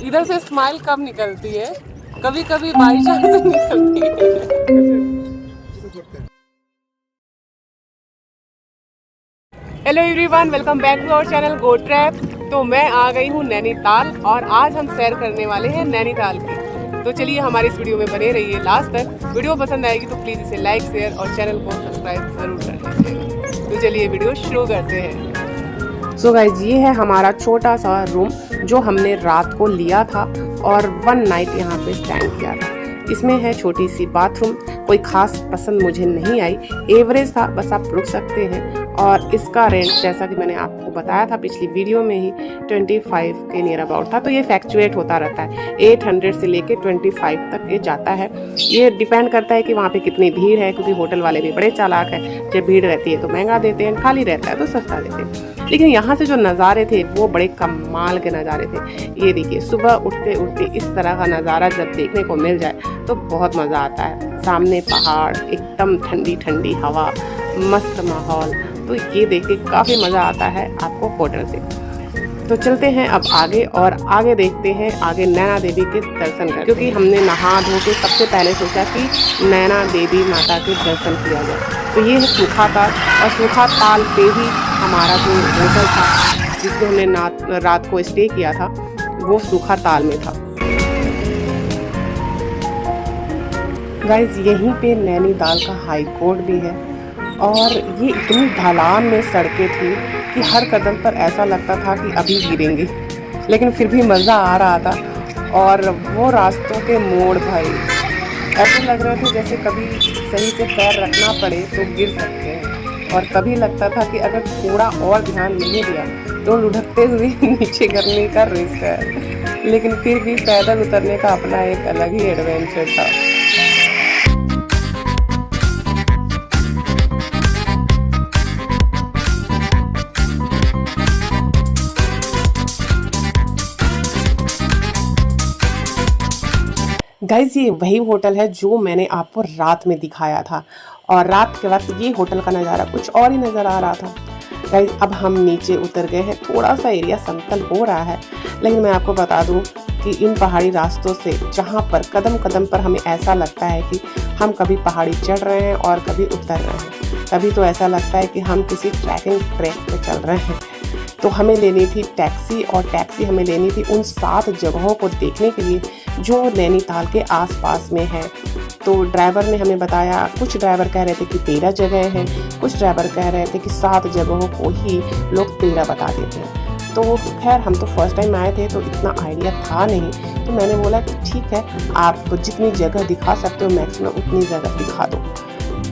इधर से स्माइल कब निकलती है, कभी कभी बाई चांस निकलती है। Hello everyone, welcome back to our channel Go Trap. तो मैं आ गई हूँ नैनीताल और आज हम सैर करने वाले हैं नैनीताल की। तो चलिए हमारी इस वीडियो में बने रहिए लास्ट तक। वीडियो पसंद आएगी तो प्लीज़ इसे लाइक, शेयर और चैनल को सब्सक्राइब जरूर कर लीजिएगा। तो चलिए वीडियो शुरू करते हैं। सो गाइस, ये है हमारा छोटा सा रूम जो हमने रात को लिया था और 1 नाइट यहाँ पे स्टैंड किया था। इसमें है छोटी सी बाथरूम, कोई खास पसंद मुझे नहीं आई, एवरेज था, बस आप रुक सकते हैं। और इसका रेंट जैसा कि मैंने आपको बताया था पिछली वीडियो में ही 25 के नियर अबाउट था। तो ये फ्लैक्चुएट होता रहता है, 800 से लेके 25 तक ये जाता है। ये डिपेंड करता है कि वहाँ पे कितनी भीड़ है, क्योंकि होटल वाले भी बड़े चालाक है। जब भीड़ रहती है तो महंगा देते हैं, खाली रहता है तो सस्ता देते हैं। लेकिन यहाँ से जो नज़ारे थे वो बड़े कमाल के नज़ारे थे। ये देखिए, सुबह उठते उठते इस तरह का नज़ारा जब देखने को मिल जाए तो बहुत मज़ा आता है। सामने पहाड़, एकदम ठंडी ठंडी हवा, मस्त माहौल। तो ये देख के काफ़ी मज़ा आता है आपको होटल से। तो चलते हैं अब आगे और आगे देखते हैं आगे नैना देवी के दर्शन कर, क्योंकि हमने नहा धो के सबसे पहले सोचा कि नैना देवी माता के दर्शन किया जाए। तो ये है सूखा ताल, और सूखा ताल पे ही हमारा जो होटल था जिसमें हमने रात को स्टे किया था वो सूखा ताल में था। गाइज, यहीं पे नैनीताल का हाई कोर्ट भी है और ये इतनी ढलान में सड़कें थी कि हर कदम पर ऐसा लगता था कि अभी गिरेंगे, लेकिन फिर भी मज़ा आ रहा था। और वो रास्तों के मोड़ भाई ऐसे लग रहे थे जैसे कभी सही से पैर रखना पड़े तो गिर सकते हैं, और कभी लगता था कि अगर थोड़ा और ध्यान नहीं दिया तो लुढ़कते हुए नीचे गिरने का रिस्क है। लेकिन फिर भी पैदल उतरने का अपना एक अलग ही एडवेंचर था। गाइज, ये वही होटल है जो मैंने आपको रात में दिखाया था, और रात के वक्त ये होटल का नज़ारा कुछ और ही नज़र आ रहा था। गाइज, अब हम नीचे उतर गए हैं, थोड़ा सा एरिया समतल हो रहा है, लेकिन मैं आपको बता दूं कि इन पहाड़ी रास्तों से जहाँ पर कदम कदम पर हमें ऐसा लगता है कि हम कभी पहाड़ी चढ़ रहे हैं और कभी उतर रहे हैं, कभी तो ऐसा लगता है कि हम किसी ट्रैकिंग ट्रैक पर चल रहे हैं। तो हमें लेनी थी टैक्सी, और टैक्सी हमें लेनी थी उन 7 जगहों को देखने के लिए जो नैनीताल के आसपास में है। तो ड्राइवर ने हमें बताया, कुछ ड्राइवर कह रहे थे कि 13 जगह हैं, कुछ ड्राइवर कह रहे थे कि 7 जगहों को ही लोग 13 बता देते हैं। तो खैर, हम तो फर्स्ट टाइम आए थे तो इतना आइडिया था नहीं, तो मैंने बोला कि ठीक है, आप जितनी जगह दिखा सकते हो मैक्सिमम उतनी जगह दिखा दो।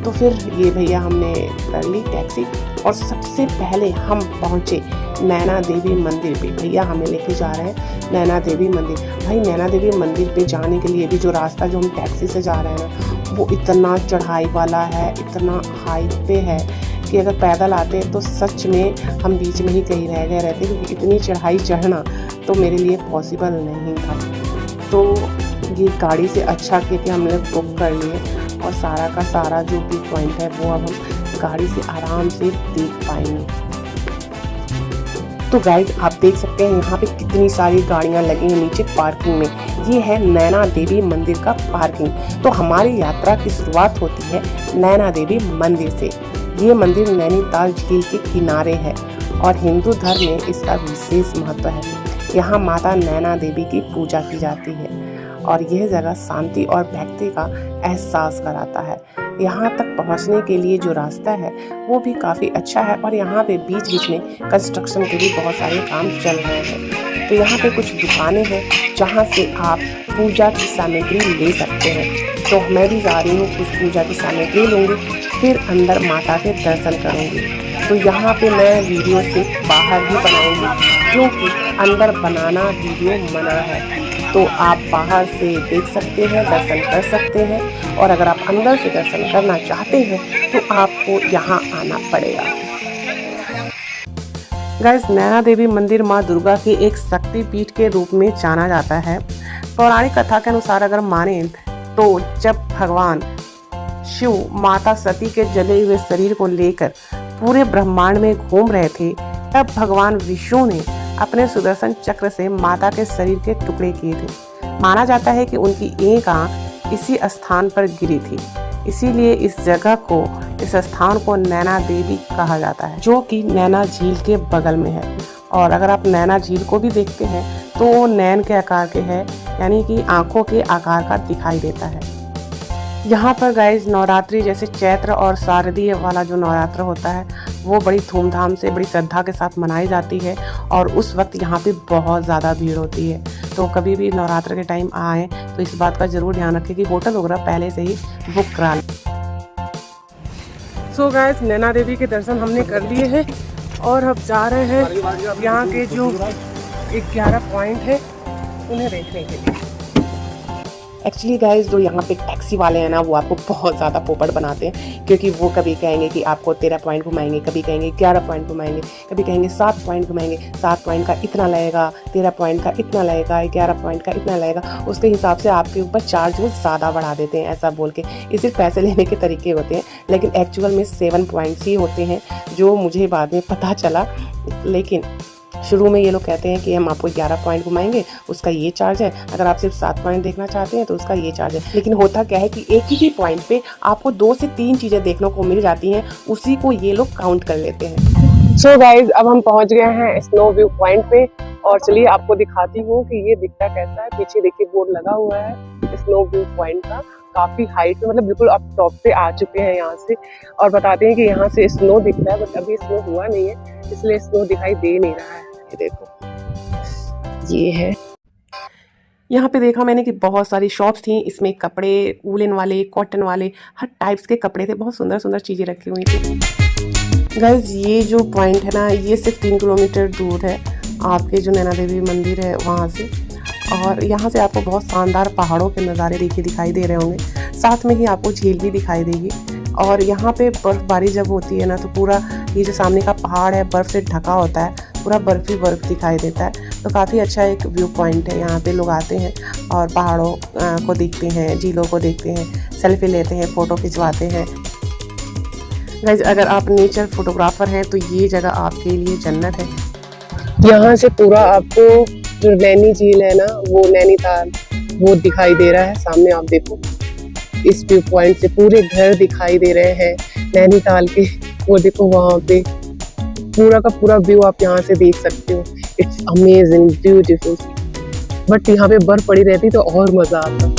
तो फिर ये भैया हमने कर ली टैक्सी, और सबसे पहले हम पहुँचे नैना देवी मंदिर पे। भैया हमें लेके जा रहे हैं नैना देवी मंदिर। भाई, नैना देवी मंदिर पे जाने के लिए भी जो रास्ता जो हम टैक्सी से जा रहे हैं ना, वो इतना चढ़ाई वाला है, इतना हाई पे है कि अगर पैदल आते तो सच में हम बीच में ही कहीं रह गए रहते, क्योंकि इतनी चढ़ाई चढ़ना तो मेरे लिए पॉसिबल नहीं था। तो ये गाड़ी से अच्छा किया कि हमने बुक कर लिए, और सारा का सारा जो व्यू पॉइंट है वो अब हम गाड़ी से आराम से देख पाएंगे। तो गाइज, आप देख सकते हैं यहाँ पे कितनी सारी गाड़ियाँ लगी हैं नीचे पार्किंग में। ये है नैना देवी मंदिर का पार्किंग। तो हमारी यात्रा की शुरुआत होती है नैना देवी मंदिर से। ये मंदिर नैनीताल झील के किनारे है और हिंदू धर्म में इसका विशेष महत्व है। यहाँ माता नैना देवी की पूजा की जाती है, और यह जगह शांति और भक्ति का एहसास कराता है। यहाँ तक पहुँचने के लिए जो रास्ता है वो भी काफ़ी अच्छा है, और यहाँ पे बीच बीच में कंस्ट्रक्शन के भी बहुत सारे काम चल रहे हैं। तो यहाँ पे कुछ दुकानें हैं जहाँ से आप पूजा की सामग्री ले सकते हैं। तो मैं भी जा रही हूँ, कुछ पूजा की सामग्री लूँगी, फिर अंदर माता के दर्शन करूँगी। तो यहाँ पे मैं वीडियो से बाहर ही बनाऊँगी, क्योंकि अंदर बनाना वीडियो मना है। तो आप बाहर से देख सकते हैं, दर्शन कर सकते हैं, और अगर आप अंदर से दर्शन करना चाहते हैं तो आपको यहाँ आना पड़ेगा। गाइस, नैना देवी मंदिर माँ दुर्गा की एक शक्ति पीठ के रूप में जाना जाता है। पौराणिक कथा के अनुसार अगर माने तो जब भगवान शिव माता सती के जले हुए शरीर को लेकर पूरे ब्रह्मांड में घूम रहे थे, तब भगवान विष्णु ने अपने सुदर्शन चक्र से माता के शरीर के टुकड़े किए थे। माना जाता है कि उनकी एक आंख इसी स्थान पर गिरी थी, इसीलिए इस जगह को, इस स्थान को नैना देवी कहा जाता है, जो कि नैना झील के बगल में है। और अगर आप नैना झील को भी देखते हैं तो वो नैन के आकार के है, यानी कि आंखों के आकार का दिखाई देता है। यहाँ पर गाइज नवरात्रि जैसे चैत्र और शारदीय वाला जो नवरात्र होता है वो बड़ी धूमधाम से, बड़ी श्रद्धा के साथ मनाई जाती है, और उस वक्त यहाँ पे बहुत ज़्यादा भीड़ होती है। तो कभी भी नवरात्र के टाइम आए तो इस बात का ज़रूर ध्यान रखें कि होटल वगैरह पहले से ही बुक करा लें। सो गाइज नैना देवी के दर्शन हमने कर लिए हैं और अब जा रहे हैं यहाँ के जो 11 पॉइंट है उन्हें देखने के लिए। एक्चुअली गाइज जो यहाँ पे टैक्सी वाले हैं ना, वो आपको बहुत ज़्यादा पोपट बनाते हैं, क्योंकि वो कभी कहेंगे कि आपको 13 पॉइंट घुमाएंगे, कभी कहेंगे 11 पॉइंट घुमाएंगे, कभी कहेंगे 7 पॉइंट घुमाएंगे, 7 पॉइंट का इतना लगेगा, 13 पॉइंट का इतना लगेगा, 11 पॉइंट का इतना लगेगा। उसके हिसाब से आपके ऊपर चार्ज वो ज़्यादा बढ़ा देते हैं, ऐसा बोल के। ये सिर्फ पैसे लेने के तरीके होते हैं, लेकिन एक्चुअल में 7 पॉइंट्स ही होते हैं, जो मुझे बाद में पता चला। लेकिन शुरू में ये लोग कहते हैं कि हम आपको 11 पॉइंट घुमाएंगे, उसका ये चार्ज है। अगर आप सिर्फ 7 पॉइंट देखना चाहते हैं तो उसका ये चार्ज है। लेकिन होता क्या है कि एक ही पॉइंट पे आपको 2 से 3 चीज़ें देखने को मिल जाती हैं, उसी को ये लोग काउंट कर लेते हैं। सो गाइज अब हम पहुंच गए हैं स्नो व्यू पॉइंट पे, और चलिए आपको दिखाती हूँ कि ये दिखता कैसा है। पीछे देखिए बोर्ड लगा हुआ है स्नो व्यू पॉइंट का, काफी हाइट में, मतलब बिल्कुल आप टॉप पे आ चुके हैं यहाँ से। और बताते हैं कि यहाँ से स्नो दिखता है, बट अभी स्नो हुआ नहीं है, इसलिए स्नो दिखाई दे नहीं रहा है। ये देखो ये है। यहाँ पे देखा मैंने कि बहुत सारी शॉप्स थी, इसमें कपड़े, वूलन वाले, कॉटन वाले, हर टाइप्स के कपड़े थे, बहुत सुंदर सुंदर चीज़ें रखी हुई थी। गाइज ये जो पॉइंट है ना, ये सिर्फ 3 किलोमीटर दूर है आपके जो नैना देवी मंदिर है वहाँ से, और यहाँ से आपको बहुत शानदार पहाड़ों के नज़ारे दिखाई दे रहे होंगे, साथ में ही आपको झील भी दिखाई देगी। और यहाँ पे बर्फबारी जब होती है ना, तो पूरा ये जो सामने का पहाड़ है बर्फ़ से ढका होता है, पूरा बर्फ ही बर्फ दिखाई देता है। तो काफ़ी अच्छा एक व्यू पॉइंट है। यहाँ पे लोग आते हैं और पहाड़ों को देखते हैं, झीलों को देखते हैं, सेल्फी लेते हैं, फ़ोटो खिंचवाते हैं। गाइस अगर आप नेचर फोटोग्राफर हैं तो ये जगह आपके लिए जन्नत है। यहाँ से पूरा आपको जो नैनी झील है ना, वो नैनीताल वो दिखाई दे रहा है सामने। आप देखो इस व्यू पॉइंट से पूरे घर दिखाई दे रहे हैं नैनीताल के। वो देखो वहाँ पे पूरा का पूरा व्यू आप यहाँ से देख सकते हो। It's amazing, beautiful. बट यहाँ पे बर्फ पड़ी रहती तो और मजा आता।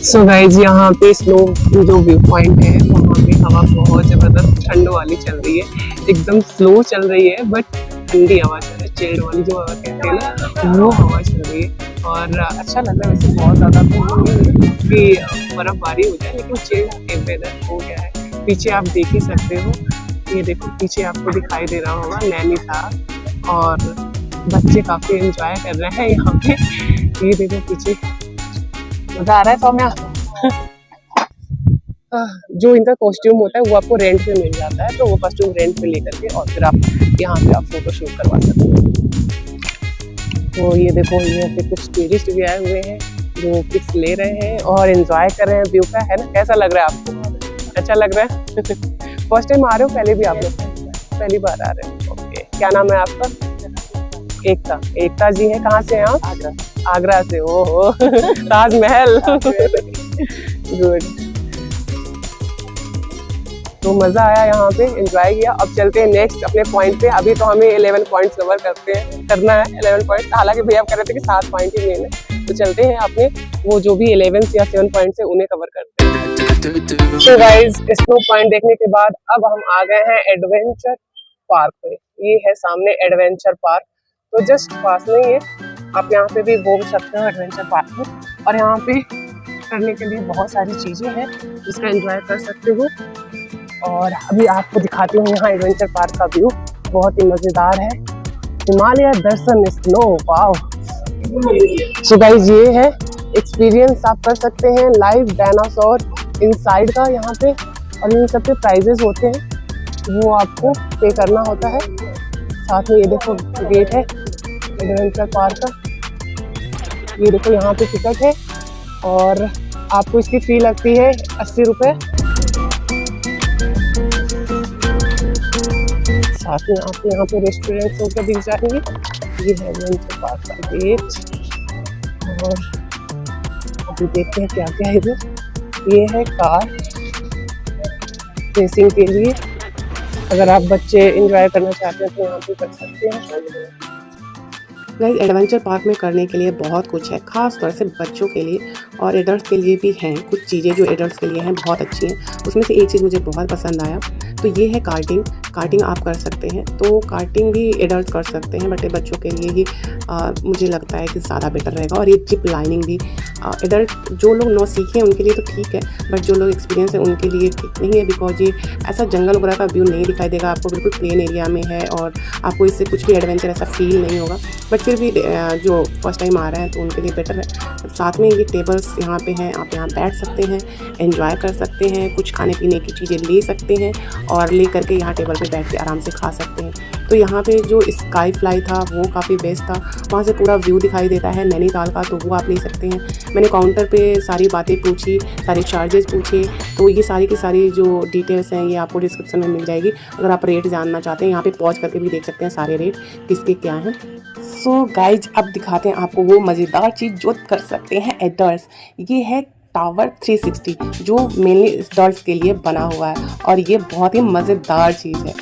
सो गाइज यहाँ पे स्नो जो व्यू पॉइंट है वहाँ पे हवा बहुत जबरदस्त ठंड वाली चल रही है, एकदम स्लो चल रही है, बट ठंडी हवा चल रही है, चिल्ड वाली जो हवा कहते हैं ना, वो हवा चल रही है। और अच्छा लग रहा है। वैसे बहुत ज़्यादा कि बर्फबारी हो जाए, लेकिन चिल्ड वेदर हो गया है। पीछे आप देख ही सकते हो, ये देखो पीछे आपको दिखाई दे रहा होगा नैनीताल, और बच्चे काफ़ी एंजॉय कर रहे हैं यहाँ पे। ये देखो पीछे मजा आ रहा है सौम्या। जो इनका कॉस्ट्यूम होता है वो आपको रेंट पे मिल जाता है, तो वो कॉस्ट्यूम रेंट पे लेकर के और फिर आप यहाँ पे आप फोटो शूट करवा सकते हो। तो ये देखो यहाँ पे कुछ टूरिस्ट भी आए हुए हैं जो पिक्स ले रहे हैं और एंजॉय कर रहे हैं व्यू का, है ना। कैसा लग रहा है आपको? अच्छा लग रहा है? फर्स्ट टाइम आ रहे हो? पहले भी आप लोग पहली बार आ रहे हैं? ओके, क्या नाम है आपका? एकता। एकता जी है, कहाँ से हैं आप? आगरा। आगरा से? ओहो ताजमहल। गुड। तो मजा आया यहाँ पे, एंजॉय किया। अब चलते हैं नेक्स्ट अपने पॉइंट पे। अभी तो हमें 11 पॉइंट्स कवर करना है 11 पॉइंट। हालांकि भैया कह रहे थे कि 7 पॉइंट ही लेने, तो चलते हैं अपने वो जो भी 11 या 7 पॉइंट्स है उन्हें कवर करते हैं। तो गाइस स्नो पॉइंट देखने के बाद अब हम आ गए हैं एडवेंचर पार्क पे। ये है सामने एडवेंचर पार्क, तो जस्ट पास में ही है। आप यहाँ पे भी घूम सकते हो एडवेंचर पार्क में, और यहाँ पे करने के लिए बहुत सारी चीजें हैं जिसका एंजॉय कर सकते हो। और अभी आपको दिखाती हूँ यहाँ एडवेंचर पार्क का व्यू, बहुत ही मजेदार है। हिमालय दर्शन स्नो, वाओ। सो गाइस ये है एक्सपीरियंस आप कर सकते हैं लाइव डायनासोर इनसाइड का यहाँ पे, और इन सब के प्राइजेस होते हैं, वो आपको पे करना होता है। साथ में ये देखो गेट है एडवेंचर पार्क का। ये देखो यहाँ पे टिकट है और आपको इसकी फी लगती है 80 रुपये। साथ में आपको यहाँ पे रेस्टोरेंट होकर दिख जाएंगे। ये है एडवेंचर पार्क का गेट और अभी देखते हैं क्या क्या है इधर। ये है कार रेसिंग के लिए, अगर आप बच्चे एंजॉय करना चाहते हैं तो यहाँ पे कर सकते हैं। गाइस एडवेंचर पार्क में करने के लिए बहुत कुछ है, खास तौर से बच्चों के लिए और एडल्ट्स के लिए भी हैं। कुछ चीज़ें जो एडल्ट्स के लिए हैं बहुत अच्छी हैं। उसमें से एक चीज़ मुझे बहुत पसंद आया तो ये है कार्टिंग आप कर सकते हैं। तो कार्टिंग भी एडल्ट कर सकते हैं, बट बच्चों के लिए ही मुझे लगता है कि ज़्यादा बेटर रहेगा। और ये जिप लाइनिंग भी एडल्ट जो लोग नौ सीखे हैं उनके लिए तो ठीक है, बट जो लोग एक्सपीरियंस है उनके लिए ठीक नहीं है, बिकॉज ये ऐसा जंगल वगैरह का व्यू नहीं दिखाई देगा आपको, बिल्कुल प्लेन एरिया में है और आपको इससे कुछ भी एडवेंचर ऐसा फील नहीं होगा। बट फिर भी जो फर्स्ट टाइम आ रहे हैं तो उनके लिए बेटर है। साथ में ये टेबल्स यहाँ पे हैं, आप यहाँ बैठ सकते हैं, एंजॉय कर सकते हैं, कुछ खाने पीने की चीज़ें ले सकते हैं और ले करके यहाँ टेबल पे बैठ के आराम से खा सकते हैं। तो यहाँ पे जो स्काई फ्लाई था वो काफ़ी बेस्ट था, वहाँ से पूरा व्यू दिखाई देता है नैनीताल का, तो वो आप ले सकते हैं। मैंने काउंटर पे सारी बातें पूछी, सारे चार्जेस पूछे, तो ये सारी की सारी जो डिटेल्स हैं ये आपको डिस्क्रिप्शन में मिल जाएगी। अगर आप रेट जानना चाहते हैं यहाँ पे पॉज करके भी देख सकते हैं सारे रेट किसके क्या हैं। सो गाइज अब दिखाते हैं आपको वो मज़ेदार चीज़ जो कर सकते हैं एडल्ट्स। ये है टावर 360 जो मेनली एडल्ट्स के लिए बना हुआ है और ये बहुत ही मज़ेदार चीज़ है।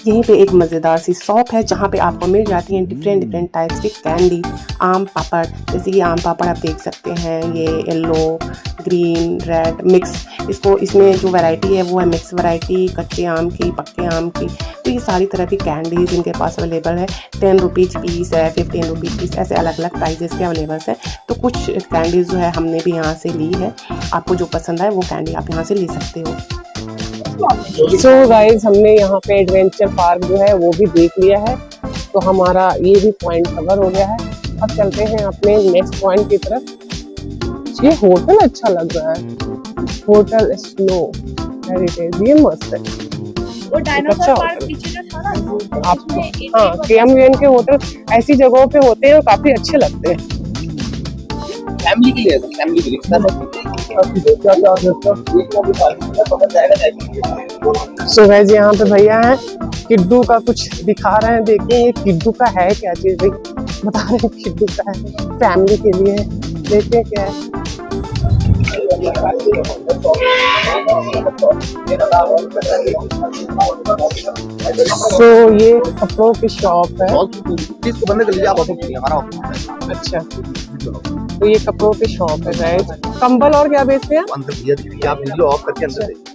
यहीं पे एक मज़ेदार सी शॉप है जहाँ पे आपको मिल जाती हैं डिफरेंट टाइप्स की कैंडी, आम पापड़। जैसे कि आम पापड़ आप देख सकते हैं, ये येलो, ग्रीन, रेड मिक्स। इसमें जो वैरायटी है वो है मिक्स वैरायटी, कच्चे आम की, पक्के आम की। तो ये सारी तरह की कैंडीज इनके पास अवेलेबल है। 10 रुपीज़ पीस है, 15 रुपीज़ पीस, ऐसे अलग अलग प्राइजेस के अवेलेबल है। तो कुछ कैंडीज़ जो है हमने भी यहाँ से ली है। आपको जो पसंद आए वो कैंडी आप यहाँ से ले सकते हो। सो गाइज हमने यहाँ पे एडवेंचर पार्क जो है वो भी देख लिया है, तो हमारा ये भी पॉइंट कवर हो गया है। अब चलते हैं अपने नेक्स्ट पॉइंट की तरफ। ये होटल अच्छा लग रहा है, होटल स्नो हेरिटेज, ये मस्त है। वो डायनासोर पार्क पीछे जो था ना, आपको हाँ KMUN के होटल ऐसी जगहों पे होते हैं और काफी अच्छे लगते हैं। फैमिली के लिए, फैमिली के लिए। सो गाइस यहाँ पे भैया हैं, किड्डू का कुछ दिखा रहे हैं। देखिए ये किड्डू का है क्या चीज, बता रहे हैं किड्डू का है, फैमिली के लिए। देखिए क्या है। तो ये कपड़ों की शॉप है। इसको बंद कर लीजिए आप, हमारा। अच्छा, तो ये कपड़ों की शॉप है गाइस। कंबल और क्या बेचते हैं अंदर भैया, आप वीडियो ऑफ करके अंदर से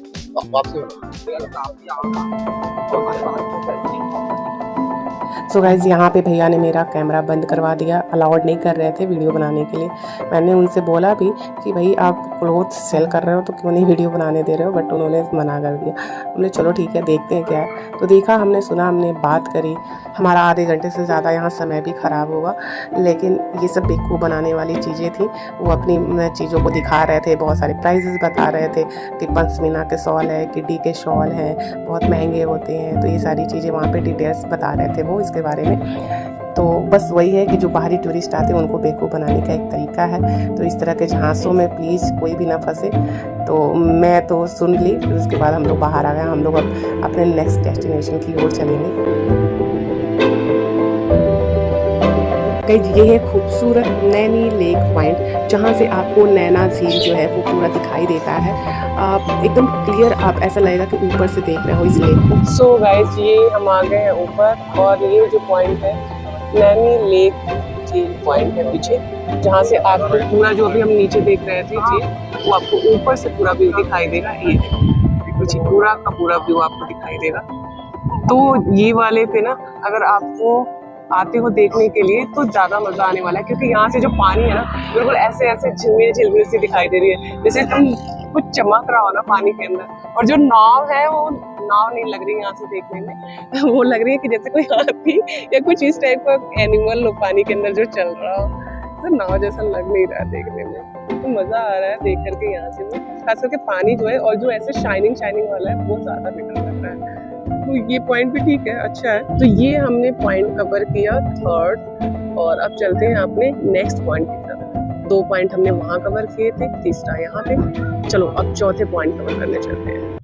सो गाइज यहाँ पे भैया ने मेरा कैमरा बंद करवा दिया, अलाउड नहीं कर रहे थे वीडियो बनाने के लिए। मैंने उनसे बोला भी कि भाई आप क्लोथ सेल कर रहे हो तो क्यों नहीं वीडियो बनाने दे रहे हो, बट उन्होंने मना कर दिया। हमने चलो ठीक है देखते हैं क्या है। तो देखा, हमने सुना, हमने बात करी। हमारा आधे घंटे से ज़्यादा यहाँ समय भी ख़राब होगा, लेकिन ये सब बेवकूफ़ बनाने वाली चीज़ें थी। वो अपनी चीज़ों को दिखा रहे थे, बहुत सारे प्राइजेस बता रहे थे कि पंचमीना के शॉल है, किड्डी के शॉल हैं, बहुत महंगे होते हैं। तो ये सारी चीज़ें वहाँ पे डिटेल्स बता रहे थे वो इसके बारे में। तो बस वही है कि जो बाहरी टूरिस्ट आते हैं उनको बेवकूफ़ बनाने का एक तरीका है। तो इस तरह के झांसों में प्लीज़ कोई भी ना फंसे। तो मैं तो सुन ली, फिर उसके बाद हम लोग बाहर आ गए। हम लोग अब अपने नेक्स्ट डेस्टिनेशन की ओर चलेंगे। ये है खूबसूरत नैनी लेक पॉइंट, जहाँ से आपको नैना झील जो है वो पूरा दिखाई देता है। आप एकदम क्लियर, आप ऐसा लगेगा कि ऊपर से देख रहे हो इस लेक को। सो गाइस ये हम आ गए हैं ऊपर, और ये जो पॉइंट है नैनी लेक झील पॉइंट है पीछे, जहाँ से आपको पूरा जो अभी हम नीचे देख रहे थे झील, वो आपको ऊपर से पूरा व्यू दिखाई देगा। ये पीछे पूरा का पूरा व्यू आपको दिखाई देगा। तो ये वाले पे ना अगर आपको आते हो देखने के लिए तो ज़्यादा मज़ा आने वाला है, क्योंकि यहाँ से जो पानी है ना बिल्कुल ऐसे ऐसे झिलमिल झिलमिल सी दिखाई दे रही है, जैसे तुम कुछ चमक रहा हो ना पानी के अंदर। और जो नाव है वो नाव नहीं लग रही यहाँ से देखने में, वो लग रही है कि जैसे कोई हाथी या कुछ इस टाइप का एनिमल हो पानी के अंदर जो चल रहा हो। तो नाव जैसा लग नहीं रहा देखने में, तो मज़ा आ रहा है देख करके यहाँ से। खास करके पानी जो है और जो ऐसे शाइनिंग वाला है वो ज़्यादा बेटर लग रहा है। तो ये पॉइंट भी ठीक है, अच्छा है। तो ये हमने पॉइंट कवर किया 3rd, और अब चलते हैं अपने नेक्स्ट पॉइंट की तरफ। 2 पॉइंट हमने वहाँ कवर किए थे, तीसरा यहाँ पे। चलो अब चौथे पॉइंट कवर करने चलते हैं।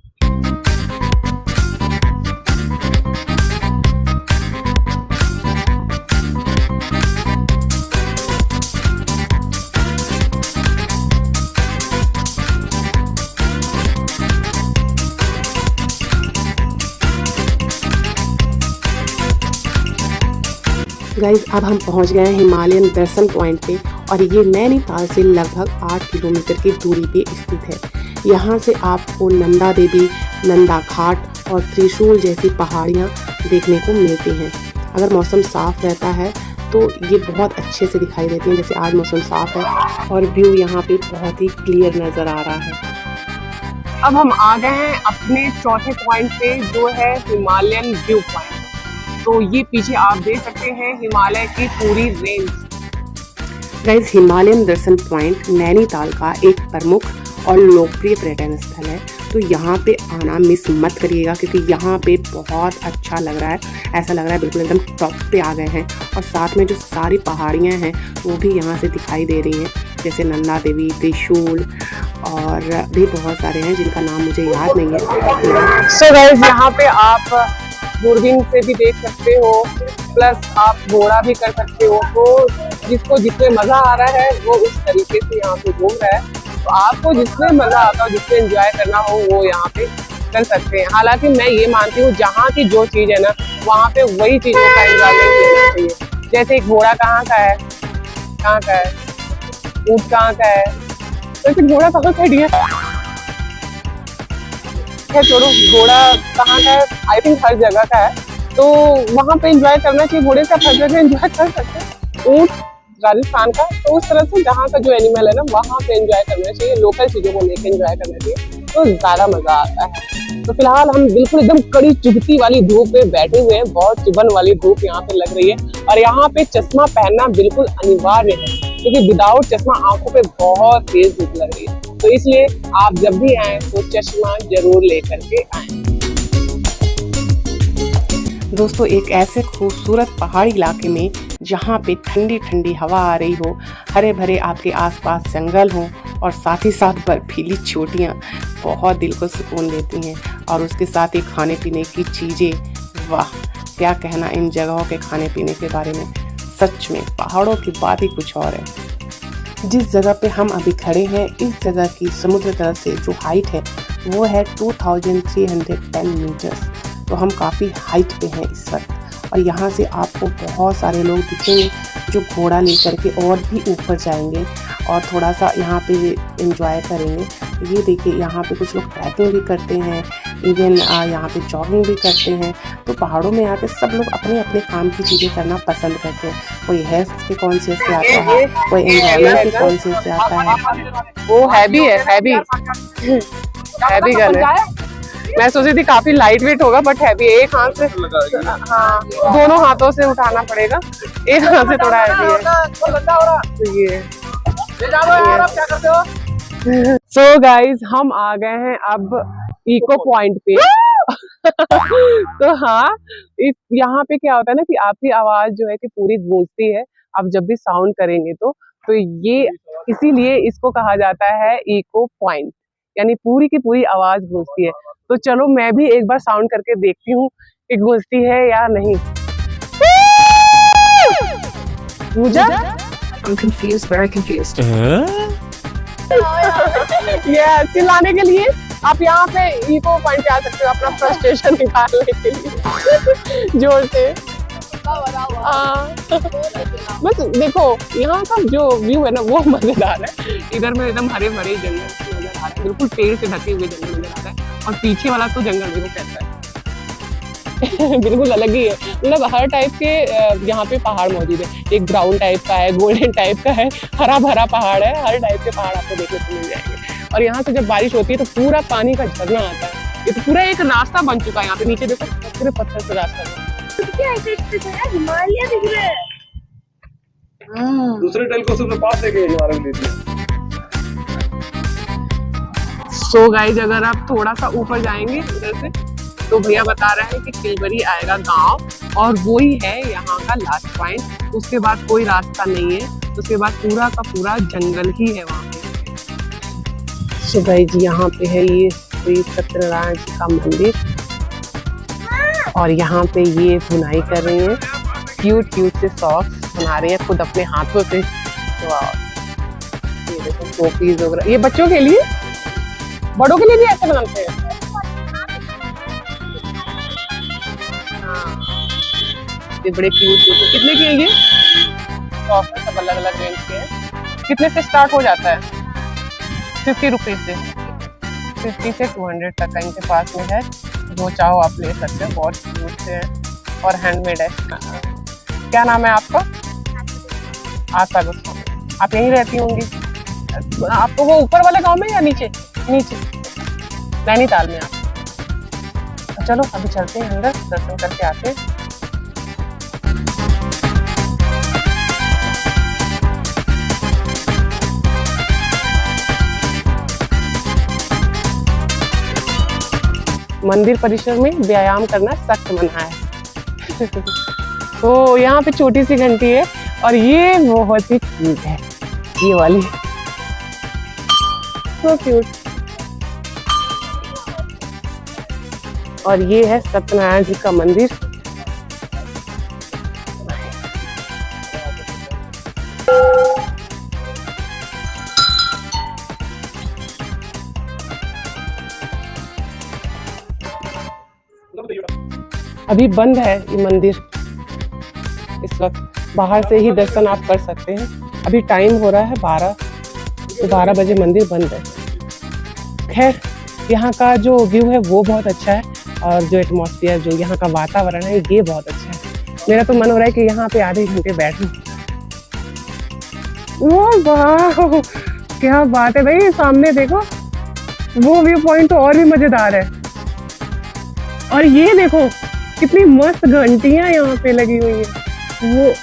गाइज अब हम पहुंच गए हैं हिमालयन दर्शन पॉइंट पे, और ये नैनीताल से लगभग 8 किलोमीटर की दूरी पे स्थित है। यहाँ से आपको नंदा देवी, नंदा घाट और त्रिशूल जैसी पहाड़ियाँ देखने को मिलती हैं। अगर मौसम साफ रहता है तो ये बहुत अच्छे से दिखाई देती हैं, जैसे आज मौसम साफ है और व्यू यहाँ पे बहुत ही क्लियर नज़र आ रहा है। अब हम आ गए हैं अपने चौथे पॉइंट पे, जो है हिमालयन व्यू पॉइंट। तो ये पीछे आप देख सकते हैं हिमालय की पूरी रेंज। गाइस हिमालयन दर्शन पॉइंट नैनीताल का एक प्रमुख और लोकप्रिय पर्यटन स्थल है, तो यहाँ पे आना मिस मत करिएगा, क्योंकि यहाँ पे बहुत अच्छा लग रहा है। ऐसा लग रहा है बिल्कुल एकदम टॉप पे आ गए हैं, और साथ में जो सारी पहाड़ियाँ हैं वो भी यहाँ से दिखाई दे रही हैं, जैसे नंदा देवी, त्रिशूल और भी बहुत सारे हैं जिनका नाम मुझे याद नहीं है। सो गाइस यहाँ पे आप दूरबीन से भी देख सकते हो, प्लस आप घोड़ा भी कर सकते हो। तो जिसको जिसमें मजा आ रहा है वो उस तरीके से यहाँ पे घूम रहा है। तो आपको जिसमें मजा आता हो, जिसमें एंजॉय करना हो, वो यहाँ पे कर सकते हैं। हालांकि मैं ये मानती हूँ जहाँ की जो चीज है ना, वहाँ पे वही चीजों का एंजॉयमेंट लेना चाहिए। जैसे घोड़ा कहाँ का है, कहाँ का है, ऊँट कहाँ का है, वैसे घोड़ा कहाँ खड़ी है, छोड़ो घोड़ा कहाँ का है, आई थिंक हर जगह का है। तो वहाँ पे एंजॉय करना चाहिए, घोड़े से हर जगह एंजॉय कर सकते हैं। ऊँट राजस्थान का, तो उस तरह से जहाँ का जो एनिमल है ना, वहाँ पे एंजॉय करना चाहिए, लोकल चीजों को लेकर एंजॉय करना चाहिए, तो ज्यादा मजा आता है। तो फिलहाल हम बिल्कुल एकदम कड़ी चुभती वाली धूप में बैठे हुए हैं, बहुत चुभन वाली धूप यहाँ पे लग रही है, और यहाँ पे चश्मा पहनना बिल्कुल अनिवार्य है, क्योंकि विदाउट चश्मा आंखों पे बहुत तेज धूप लग रही है। तो इसलिए आप जब भी आए तो चश्मा जरूर लेकर के आए। दोस्तों एक ऐसे खूबसूरत पहाड़ी इलाके में जहाँ पे ठंडी ठंडी हवा आ रही हो, हरे भरे आपके आसपास जंगल हो, और साथ ही साथ बर्फीली चोटियाँ बहुत दिल को सुकून देती हैं, और उसके साथ ही खाने पीने की चीज़ें, वाह क्या कहना इन जगहों के खाने पीने के बारे में। सच में पहाड़ों की बात ही कुछ और है। जिस जगह पे हम अभी खड़े हैं, इस जगह की समुद्र तल से जो हाइट है वो है 2310 मीटर्स। तो हम काफ़ी हाइट पे हैं इस वक्त, और यहाँ से आपको बहुत सारे लोग दिखेंगे जो घोड़ा लेकर के और भी ऊपर जाएंगे और थोड़ा सा यहाँ पे एंजॉय करेंगे। ये देखिए यहाँ पे कुछ लोग ट्रैकिंग भी करते हैं, इवन यहाँ पे जॉगिंग भी करते हैं। तो पहाड़ों में आके सब लोग अपने अपने काम की चीज़ें करना पसंद करते हैं। कोई हेल्थ के कॉन्शियस से आता है, कोई एंजॉयमेंट के कॉन्शियस से आता है। वो हैवी है, हैवी गन है। मैं सोची थी काफी लाइट वेट होगा, बट हैवी। एक हाथ से, हाँ दोनों हाथों से उठाना पड़ेगा, एक हाथ से थोड़ा हैवी है। तो ये सो गाइज हम आ गए हैं अब इको पॉइंट पे। तो हाँ, इस यहाँ पे क्या होता है ना कि आपकी आवाज जो है कि पूरी गूंजती है, आप जब भी साउंड करेंगे तो ये इसीलिए इसको कहा जाता है इको पॉइंट, यानी पूरी की पूरी आवाज गूंजती है। तो चलो मैं भी एक बार साउंड करके देखती हूँ कि गूंजती है या नहीं। I'm confused, very confused. चिल्लाने के लिए आप यहाँ पे इको पॉइंट पे आ सकते हो अपना फ्रस्ट्रेशन निकालने के लिए जोर से। बस देखो यहाँ का जो व्यू है ना वो मजेदार है। इधर में एकदम हरे भरे जंगल नजर आ रहा है, बिल्कुल पेड़ से ढके हुए जंगल नजर आ रहा है, और पीछे वाला तो जंगल देखो कैसा है। बिल्कुल अलग ही है, मतलब हर टाइप के यहाँ पे पहाड़ मौजूद है। एक ब्राउन टाइप का है, गोल्डन टाइप का है, हरा भरा पहाड़ है, हर टाइप के पहाड़ आपको देखने को मिल जाएंगे। और यहाँ से जब बारिश होती है तो पूरा पानी का झरना आता है। ये तो पूरा एक रास्ता बन चुका है। यहाँ पे नीचे देखो पूरे पत्थर से रास्ता है। हिमालय दिख रहा है। दूसरे टेलीस्कोप से पास है कि हमारे लिए। सो गाइस अगर आप थोड़ा सा ऊपर जाएंगे इधर से तो भैया बता रहे हैं कि किलबरी आएगा गांव और वो ही है यहाँ का लास्ट पॉइंट, उसके बाद कोई रास्ता नहीं है, उसके बाद पूरा का पूरा जंगल ही है वहाँ पे। सो गाइस जी यहाँ पे है ये श्री सत्यनारायण जी का मंदिर और यहाँ पे ये बुनाई कर रही हैं, क्यूट क्यूट से सॉक्स बना रही हैं खुद अपने हाथों से। ये देखो टोपीज वगैरह, ये बच्चों के लिए, बड़ों के लिए भी ऐसे बनाते हैं। ये बड़े क्यूट क्यूट। कितने के हैं ये? सॉक्स सब अलग अलग रेंज के हैं। कितने से स्टार्ट हो जाता है? 50 रुपीज से 50 से 200 तक का इनके पास में है, जो चाहो आप ले सकते हो। बहुत क्यूट से है और हैंडमेड है। क्या नाम है आपका? आशा गोस्वामी। आप यहीं रहती होंगी? आपको वो ऊपर वाले गांव में या नीचे? नीचे नैनीताल में आप। चलो अभी चलते हैं अंदर, दर्शन करके आते हैं। मंदिर परिसर में व्यायाम करना सख्त मना है। तो यहाँ पे छोटी सी घंटी है और ये बहुत ही क्यूट है, ये वाली सो क्यूट। और ये है सत्यनारायण जी का मंदिर। अभी बंद है ये मंदिर इस वक्त, बाहर से ही दर्शन आप कर सकते हैं। अभी टाइम हो रहा है 12, तो 12 बजे मंदिर बंद है। खैर यहाँ का जो व्यू है वो बहुत अच्छा है और जो एटमॉस्फेयर, जो यहाँ का वातावरण है ये बहुत अच्छा है। मेरा तो मन हो रहा है कि यहाँ पे आधे घंटे बैठूं। ओह वाह क्या बात है भाई, सामने देखो वो व्यू पॉइंट तो और भी मजेदार है। और ये देखो कितनी मस्त घंटियां यहाँ पे लगी हुई है वो।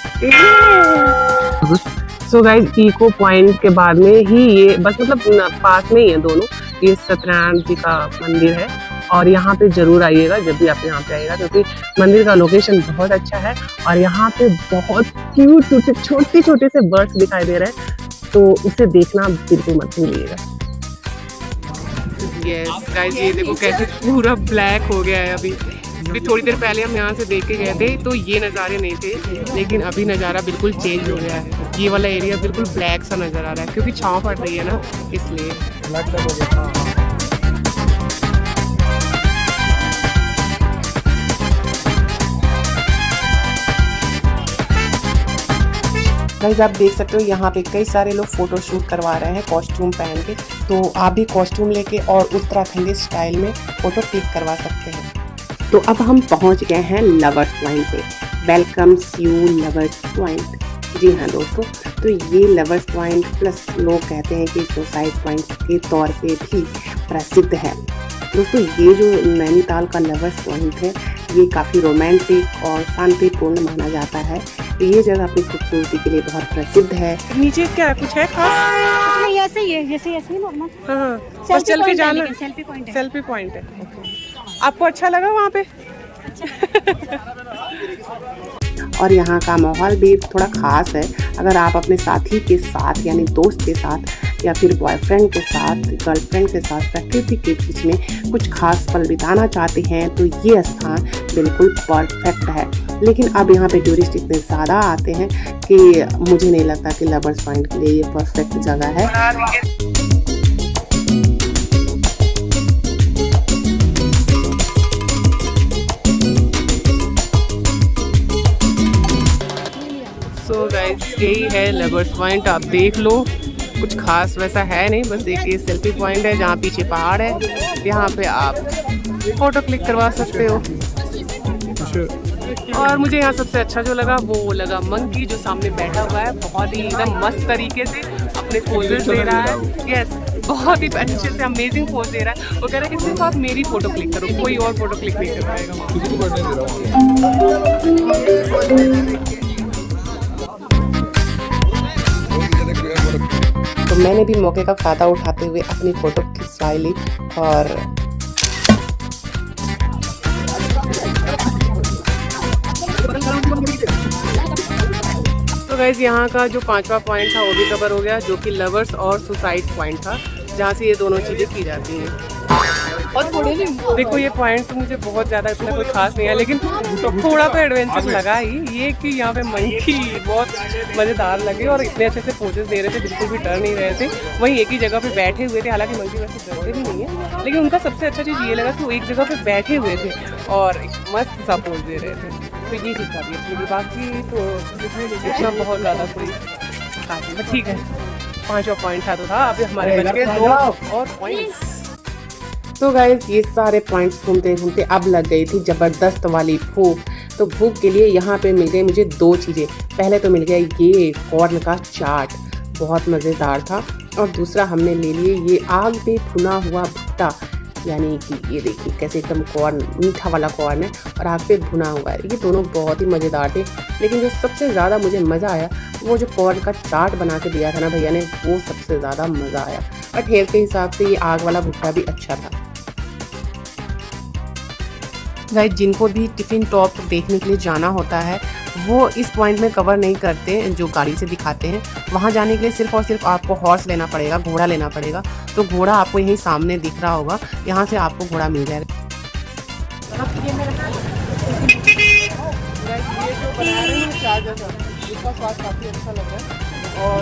सो गाइस इको पॉइंट के बाद में ही ये बस मतलब पास में ही है दोनों, ये सत्यनारायण जी का मंदिर है और यहाँ पे जरूर आइएगा जब भी आप यहाँ पे आइएगा, क्योंकि मंदिर का लोकेशन बहुत अच्छा है और यहाँ पे बहुत क्यूट क्यूट छोटे छोटे से बर्ड्स दिखाई दे रहे हैं, तो उसे देखना बिल्कुल मत भूलिएगा। यस गाइस ये देखो कैसे पूरा ब्लैक हो गया है। अभी थोड़ी देर पहले हम यहाँ से देख के गए थे तो ये नज़ारे नहीं थे, लेकिन अभी नज़ारा बिल्कुल चेंज हो गया है। ये वाला एरिया बिल्कुल ब्लैक सा नज़र आ रहा है क्योंकि छाँव पड़ रही है ना, इसलिए। गाइस आप देख सकते हो यहाँ पे कई सारे लोग फोटो शूट करवा रहे हैं कॉस्ट्यूम पहन के, तो आप भी कॉस्ट्यूम लेके और उत्तराखंडी स्टाइल में फोटो क्लिक करवा सकते हैं। तो अब हम पहुँच गए हैं लवर्स पॉइंट पे। Welcomes you lovers point. जी हाँ दोस्तों, तो ये लवर्स पॉइंट प्लस लोग कहते हैं कि सुसाइड पॉइंट के तौर पे भी प्रसिद्ध है। दोस्तों ये जो नैनीताल का लवर्स पॉइंट है ये काफ़ी रोमांटिक और शांतिपूर्ण माना जाता है। ये जगह अपनी खूबसूरती के लिए बहुत प्रसिद्ध है। नीचे क्या कुछ है खास? नहीं ऐसे ही है, जैसे ऐसे ही नॉर्मल। हाँ बस चल के जाना। सेल्फी पॉइंट है। सेल्फी पॉइंट है। आपको अच्छा लगा वहाँ पे? और यहाँ का माहौल भी थोड़ा खास है। अगर आप अपने साथी के साथ यानी दोस्त के साथ या फिर बॉयफ्रेंड के साथ, गर्लफ्रेंड के साथ प्रकृति के बीच में कुछ खास पल बिताना चाहते हैं तो ये स्थान बिल्कुल परफेक्ट है। लेकिन अब यहाँ पे टूरिस्ट इतने ज़्यादा आते हैं कि मुझे नहीं लगता कि लवर्स पॉइंट के लिए ये परफेक्ट जगह है। सो गाइस यही है लवर्स पॉइंट, आप देख लो। कुछ खास वैसा है नहीं, बस एक ये सेल्फी पॉइंट है जहाँ पीछे पहाड़ है, यहाँ पे आप फोटो क्लिक करवा सकते हो। और मुझे यहाँ सबसे अच्छा जो लगा वो लगा मंकी, जो सामने बैठा हुआ है, बहुत ही एकदम मस्त तरीके से अपने पोजेस दे रहा है। यस बहुत ही अच्छे से अमेजिंग पोज दे रहा है। वो कह रहा है कि सिर्फ आप मेरी फोटो क्लिक करो, कोई और फोटो क्लिक नहीं कर पाएगा। तो मैंने भी मौके का फ़ायदा उठाते हुए अपनी फ़ोटो खिंचवा ली और तो गाइस यहाँ का जो 5वां पॉइंट था वो भी कवर हो गया, जो कि लवर्स और सुसाइड पॉइंट था, जहाँ से ये दोनों चीज़ें की जाती हैं। और देखो ये पॉइंट तो मुझे बहुत ज़्यादा इतना कोई खास नहीं है, लेकिन थोड़ा तो एडवेंचर लगा ही। ये कि यहाँ पे मंकी बहुत मज़ेदार लगे और इतने अच्छे से पोजेस दे रहे थे, बिल्कुल भी डर नहीं रहे थे। वहीं एक ही जगह पे बैठे हुए थे, हालांकि मंकी वैसे डरते भी नहीं है, लेकिन उनका सबसे अच्छा चीज़ ये लगा कि वो एक जगह पे बैठे हुए थे और एक मस्त सा पोज दे रहे थे। तो ये चीज़ काफ़ी अच्छी लगी। बाकी तो इतना बहुत ज़्यादा कोई काफ़ी, बट ठीक है, 5वां पॉइंट था तो था। अभी हमारे बच गए 2 और पॉइंट्स। तो गाइस ये सारे पॉइंट्स घूमते घूमते अब लग गई थी ज़बरदस्त वाली भूख। तो भूख के लिए यहाँ पे मिल गई मुझे 2 चीज़ें। पहले तो मिल गया ये कॉर्न का चाट, बहुत मज़ेदार था, और दूसरा हमने ले लिए ये आग पे भुना हुआ भुट्टा, यानी कि ये देखिए कैसे एकदम कॉर्न, मीठा वाला कॉर्न है और आग पे भुना हुआ है। ये दोनों बहुत ही मज़ेदार थे, लेकिन जो सबसे ज़्यादा मुझे मज़ा आया वो जो कॉर्न का चाट बना के दिया था ना भैया ने, वो सबसे ज़्यादा मज़ा आया। और हेल्थ के हिसाब से ये आग वाला भुट्टा भी अच्छा था। गाइस जिनको भी टिफ़िन टॉप देखने के लिए जाना होता है वो इस पॉइंट में कवर नहीं करते जो गाड़ी से दिखाते हैं। वहाँ जाने के लिए सिर्फ और सिर्फ आपको हॉर्स लेना पड़ेगा, घोड़ा लेना पड़ेगा। तो घोड़ा आपको यहीं सामने दिख रहा होगा, यहाँ से आपको घोड़ा मिल जाएगा। ये जो बना रहे हैं चाट जैसा, इसका स्वाद काफ़ी अच्छा लगा है, और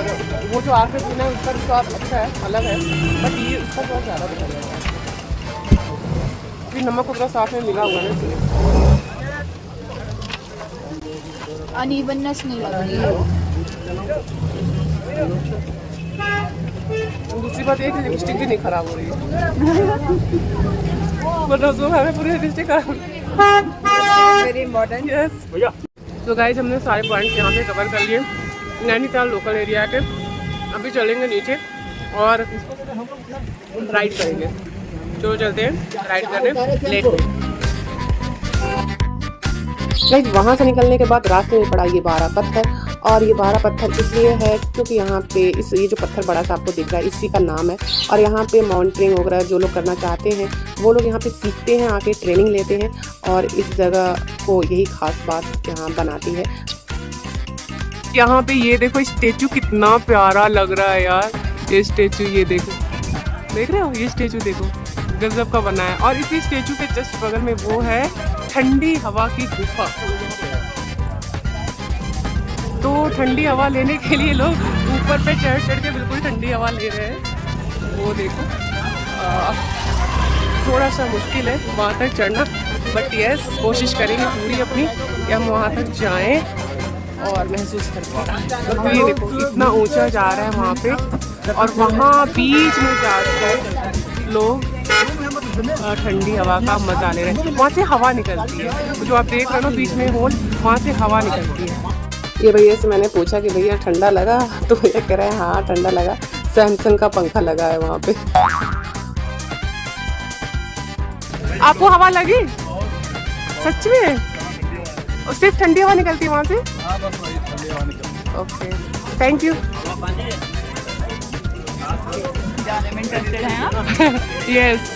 वो जो आग पे भुना है उसका भी स्वाद अच्छा है, अलग है, बट ये उसका स्वाद ज़्यादा अच्छा लगा है। नमक उतना साथ में मिला हुआ है, अनइवननेस नहीं लग रही है। दूसरी बात ये कि लिपस्टिक भी नहीं खराब हो रही है, मतलब हमें पूरी लिपस्टिक वेरी इम्पोर्टेंट। यस। तो गाइस हमने सारे पॉइंट्स यहाँ पे कवर कर लिए नैनीताल लोकल एरिया के। अभी चलेंगे नीचे और राइड करेंगे। चलो चलते हैं राइड करने। लेट गाइस वहाँ से निकलने के बाद रास्ते में पड़ा ये 12 पत्थर, और ये 12 पत्थर इसलिए है क्योंकि यहाँ पे ये जो पत्थर बड़ा सा आपको दिख रहा है इसी का नाम है। और यहाँ पे माउंटेनिंग वगैरह जो लोग करना चाहते हैं वो लोग यहाँ पे सीखते हैं, आके ट्रेनिंग लेते हैं, और इस जगह को यही खास बात यहाँ बनाती है। यहाँ पे ये देखो स्टेचू कितना प्यारा लग रहा है यार, ये स्टेचू, ये देखो, देख रहे हो, ये स्टेचू देखो गजब का बना है। और इसी स्टेचू के जस्ट बगल में वो है ठंडी हवा की गुफा। तो ठंडी हवा लेने के लिए लोग ऊपर पे चढ़ चढ़ के बिल्कुल ठंडी हवा ले रहे हैं। वो देखो थोड़ा सा मुश्किल है वहाँ तक चढ़ना, बट यस कोशिश करेंगे पूरी अपनी कि हम वहाँ तक जाएं और महसूस कर पाएं। तो ये देखो इतना ऊंचा जा रहा है वहाँ पे, और वहाँ बीच में जाकर लोग ठंडी हवा का मजा ले रहे हैं। वहाँ से हवा निकलती है, जो आप देख रहे हो ना बीच में होल, वहाँ से हवा निकलती है। ये भैया से मैंने पूछा कि भैया ठंडा लगा, तो भैया कह रहे हैं हाँ ठंडा लगा, सैमसंग का पंखा लगा है वहाँ पे। आपको हवा लगी सच में? और सिर्फ ठंडी हवा निकलती है वहाँ से? Okay thank you. Yes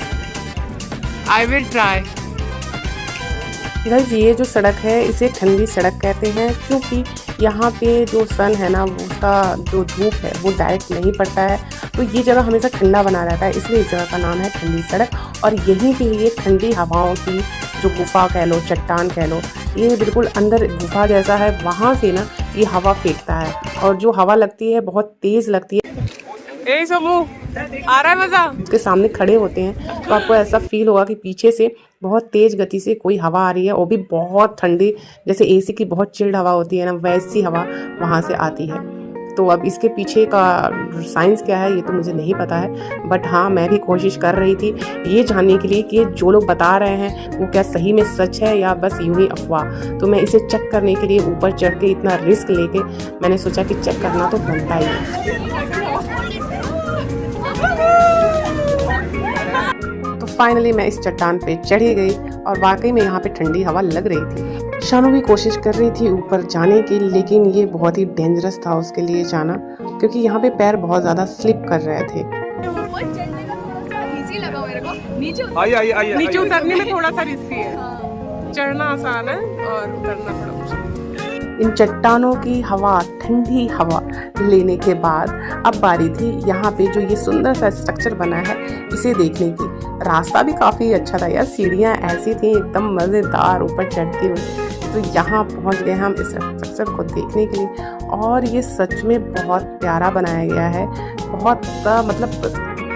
I will try. Guys ये जो सड़क है इसे ठंडी सड़क कहते हैं, क्योंकि यहाँ पे जो सन है ना उसका जो धूप है वो डायरेक्ट नहीं पड़ता है, तो ये जगह हमेशा ठंडा बना रहता है, इसलिए इस जगह का नाम है ठंडी सड़क। और यहीं के लिए ठंडी हवाओं की जो गुफा कह लो, चट्टान कह लो, ये बिल्कुल अंदर गुफा जैसा है, वहाँ से ना ये हवा फेंकता है, और जो हवा लगती है बहुत तेज़ लगती है। आ रहा है मज़ा। उसके सामने खड़े होते हैं तो आपको ऐसा फील होगा कि पीछे से बहुत तेज़ गति से कोई हवा आ रही है, वो भी बहुत ठंडी, जैसे एसी की बहुत चिल्ड हवा होती है ना, वैसी हवा वहाँ से आती है। तो अब इसके पीछे का साइंस क्या है ये तो मुझे नहीं पता है, बट हाँ मैं भी कोशिश कर रही थी ये जानने के लिए कि जो लोग बता रहे हैं वो क्या सही में सच है या बस यूं ही अफवाह। तो मैं इसे चेक करने के लिए ऊपर चढ़ के इतना रिस्क लेके मैंने सोचा कि चेक करना तो बनता ही है। तो फाइनली मैं इस चट्टान पे चढ़ी गई, और वाकई में यहाँ पे ठंडी हवा लग रही थी। शानू भी कोशिश कर रही थी ऊपर जाने की, लेकिन ये बहुत ही डेंजरस था उसके लिए जाना, क्योंकि यहाँ पे पैर बहुत ज़्यादा स्लिप कर रहे थे। नीचे उतरने में थोड़ा सा रिस्की है, चढ़ना आसान है और उतरना थोड़ा मुश्किल। इन चट्टानों की हवा, ठंडी हवा लेने के बाद अब बारी थी यहाँ पे जो ये सुंदर सा स्ट्रक्चर बना है इसे देखने की। रास्ता भी काफ़ी अच्छा था यार, सीढ़ियाँ ऐसी थी एकदम मज़ेदार ऊपर चढ़ती हुई। तो यहाँ पहुँच गए हम इस स्ट्रक्चर को देखने के लिए, और ये सच में बहुत प्यारा बनाया गया है। बहुत मतलब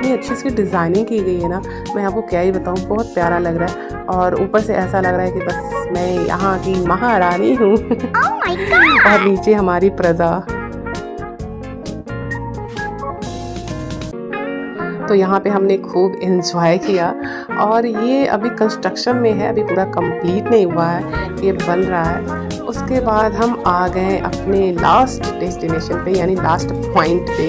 इतनी अच्छी इसकी डिज़ाइनिंग की गई है ना, मैं आपको क्या ही बताऊँ, बहुत प्यारा लग रहा है। और ऊपर से ऐसा लग रहा है कि बस मैं यहाँ की महारानी हूँ। और नीचे हमारी प्रजा। तो यहाँ पे हमने खूब एंजॉय किया, और ये अभी कंस्ट्रक्शन में है, अभी पूरा कंप्लीट नहीं हुआ है, ये बन रहा है। उसके बाद हम आ गए अपने लास्ट डेस्टिनेशन पे, यानी लास्ट पॉइंट पे।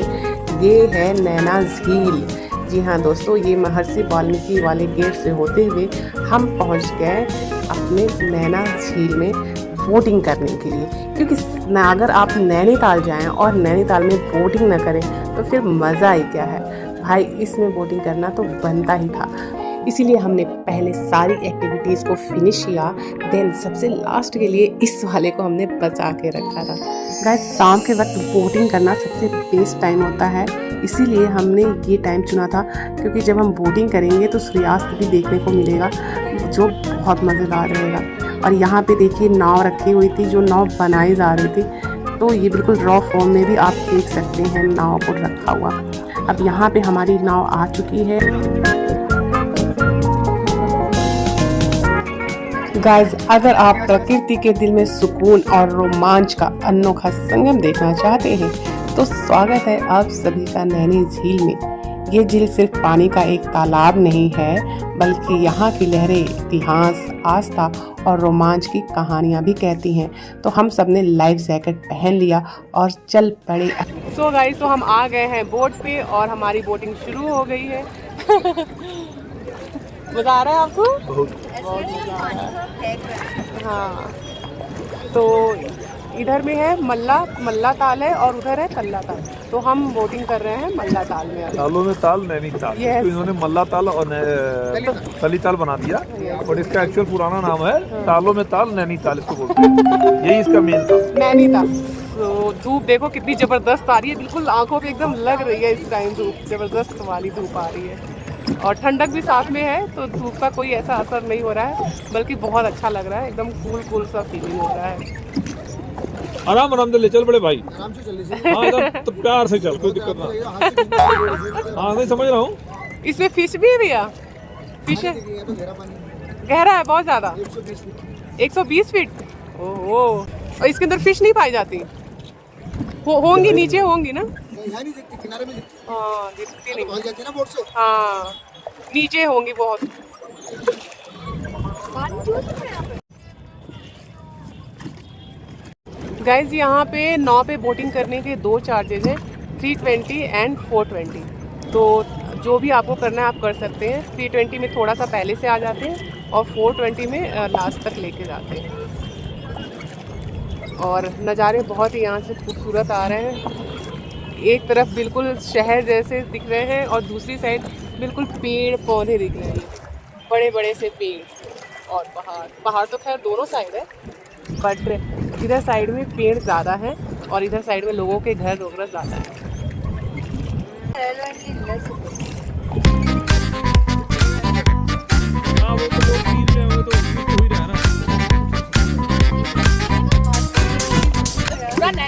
ये है नैना झील। जी हाँ दोस्तों, ये महर्षि वाल्मीकि वाले गेट से होते हुए हम पहुँच गए अपने नैना झील में बोटिंग करने के लिए। क्योंकि अगर आप नैनीताल जाएं और नैनीताल में बोटिंग ना करें तो फिर मज़ा ही क्या है भाई, इसमें बोटिंग करना तो बनता ही था। इसीलिए हमने पहले सारी एक्टिविटीज़ को फिनिश किया, देन सबसे लास्ट के लिए इस वाले को हमने बचा के रखा था। गाइस, शाम के वक्त बोटिंग करना सबसे बेस्ट टाइम होता है, इसीलिए हमने ये टाइम चुना था, क्योंकि जब हम बोटिंग करेंगे तो सूर्यास्त भी देखने को मिलेगा, जो बहुत मज़ेदार रहेगा। और यहाँ पे देखिए नाव रखी हुई थी, जो नाव बनाई जा रही थी, तो ये बिल्कुल रॉ फॉर्म में भी आप देख सकते हैं नाव को रखा हुआ। अब यहाँ पे हमारी नाव आ चुकी है। गाइस, अगर आप प्रकृति के दिल में सुकून और रोमांच का अनोखा संगम देखना चाहते हैं तो स्वागत है आप सभी का नैनी झील में। ये झील सिर्फ पानी का एक तालाब नहीं है, बल्कि यहाँ की लहरें इतिहास, आस्था और रोमांच की कहानियाँ भी कहती हैं। तो हम सब ने लाइफ जैकेट पहन लिया और चल पड़े। सो गाइस, तो हम आ गए हैं बोट पे और हमारी बोटिंग शुरू हो गई है। मज़ा आ रहा है आपको? बहुत मज़ा आ रहा है। हाँ, तो इधर में है मल्ला ताल है और उधर है कल्ला ताल। तो हम बोटिंग कर रहे हैं मल्ला ताल में। तालों में ताल नैनीताल, तो इन्होंने मल्ला ताल और कली ताल बना दिया, और इसका एक्चुअल पुराना नाम है तालों में ताल नैनीताल, इसको बोलते हैं। यही इसका मेन था, नैनीताल। तो धूप देखो कितनी जबरदस्त आ रही है, बिल्कुल आंखों पे एकदम लग रही है इस टाइम, धूप जबरदस्त वाली धूप आ रही है। और ठंडक भी साथ में है, तो धूप का कोई ऐसा असर नहीं हो रहा है, बल्कि बहुत अच्छा लग रहा है, एकदम कूल सा फीलिंग हो रहा है। आराम आराम से ले चल बड़े भाई, आराम से चल। हाँ, तो प्यार से चल, कोई दिक्कत ना। हाँ, नहीं समझ रहा हूँ। इसमें फिश भी है भैया? फिश है, गहरा है बहुत ज्यादा, 120 फीट। ओहो, और इसके अंदर फिश नहीं पाई जाती? होंगी, नीचे होंगी ना? किनारे में हाँ, दिखती नहीं। भाग जाती है ना बोट से। हाँ, नीचे होंगी बहुत। गाइज, यहाँ पे नाव पे बोटिंग करने के 2 चार्जेज हैं, 320 एंड 420। तो जो भी आपको करना है आप कर सकते हैं। 320 में थोड़ा सा पहले से आ जाते हैं और 420 में लास्ट तक लेके जाते हैं। और नज़ारे बहुत ही यहाँ से खूबसूरत आ रहे हैं। एक तरफ बिल्कुल शहर जैसे दिख रहे हैं और दूसरी साइड बिल्कुल पेड़ पौधे दिख रहे हैं, बड़े बड़े से पेड़ और पहाड़ तो खैर दोनों साइड है, बट इधर साइड में पेड़ ज़्यादा है और इधर साइड में लोगों के घर वगैरह ज़्यादा है।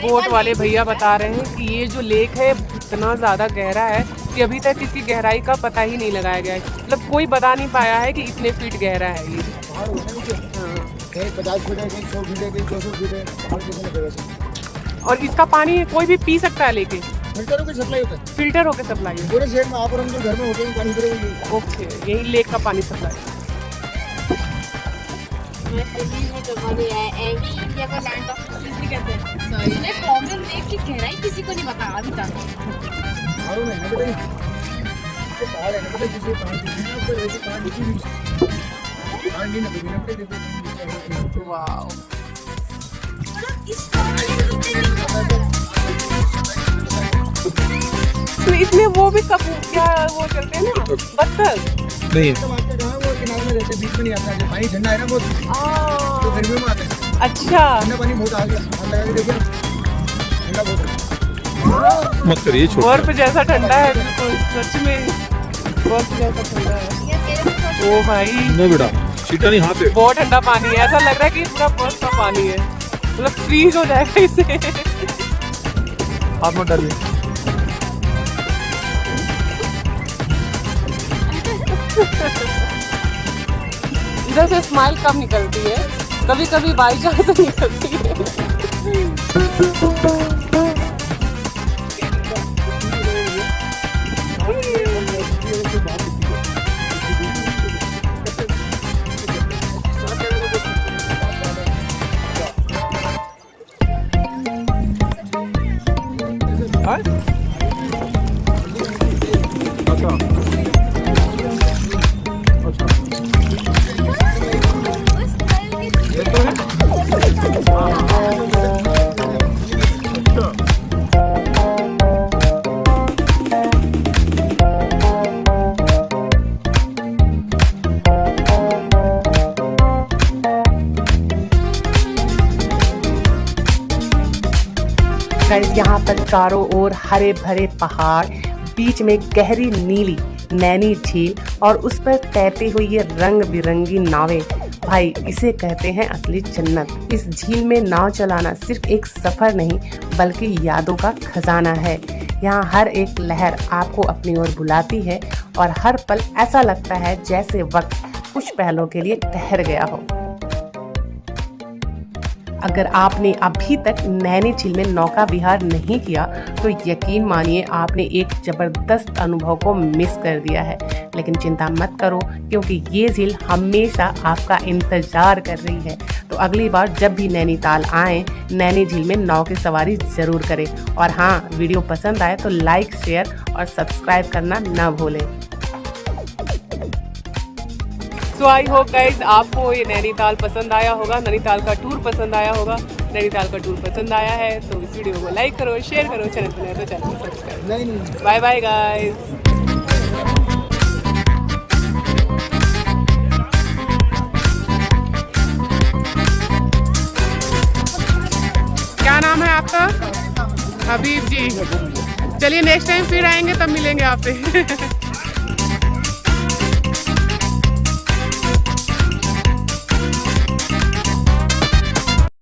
बोट वाले भैया बता रहे हैं कि ये जो लेक है इतना ज़्यादा गहरा है कि अभी तक इसकी गहराई का पता ही नहीं लगाया गया है, मतलब कोई बता नहीं पाया है कि इतने फीट गहरा है ये। 50 फीट है, 100 फीट है, 200 फीट है, पहाड़ कितने। और इसका पानी कोई भी पी सकता है लेके? फिल्टर होकर सप्लाई होता है। फिल्टर होकर सप्लाई है पूरे शहर में। आप और हम जो घर में होते हैं पानी फिल्टर। ओके, यही लेक का पानी सप्लाई। गहराई किसी को नहीं पता अभी तक। पहाड़ों में है बेटा, पहाड़ है ना बेटा, जिसे पहाड़ दिखते हैं ऊपर, ऐसे पहाड़ दिखी नहीं, पहाड़ नहीं ना बेटा। वाओ, तो इसमें वो भी सब क्या वो चलते हैं ना, बत्तख नहीं है। वो किनारे में रहते, बीच में नहीं आता है। पानी ठंडा है ना बहुत, तो गर्मियों में आता है। अच्छा ठंडा पानी बहुत आ गया, हाथ लगा के देखिए ठंडा बहुत है। मत करिए छोड़ बर्फ जैसा ठंडा है बिल्कुल, सच में बर्फ जैसा ठंडा है। ओ भाई नो बेटा सीटा नहीं हाथ है। बहुत ठंडा पानी है, ऐसा लग रहा है कि पूरा बर्फ का पानी है, मतलब फ्रीज हो जाएगा इसे। हाथ मत डालिए। इधर से स्माइल कम निकलती है, कभी कभी बाई चांस निकलती है। गाइस यहाँ पर चारों ओर हरे भरे पहाड़, बीच में गहरी नीली नैनी झील और उस पर तैरती हुई ये रंग बिरंगी नावें, भाई इसे कहते हैं असली जन्नत। इस झील में नाव चलाना सिर्फ एक सफर नहीं बल्कि यादों का खजाना है। यहाँ हर एक लहर आपको अपनी ओर बुलाती है और हर पल ऐसा लगता है जैसे वक्त कुछ पहलों के लिए ठहर गया हो। अगर आपने अभी तक नैनी झील में नौका विहार नहीं किया तो यकीन मानिए आपने एक ज़बरदस्त अनुभव को मिस कर दिया है। लेकिन चिंता मत करो क्योंकि ये झील हमेशा आपका इंतज़ार कर रही है। तो अगली बार जब भी नैनीताल आएँ, नैनी झील में नाव की सवारी ज़रूर करें। और हाँ, वीडियो पसंद आए तो लाइक, शेयर और सब्सक्राइब करना ना भूलें। तो आई होप गाइज आपको ये नैनीताल पसंद आया होगा, नैनीताल का टूर पसंद आया होगा। नैनीताल का टूर पसंद आया है तो इस वीडियो को लाइक करो, शेयर करो, चैनल पर नए तो चैनल को सब्सक्राइब। नहीं बाय बाय गाइज। क्या नाम है आपका? हबीब जी। चलिए नेक्स्ट टाइम फिर आएंगे तब मिलेंगे आपसे।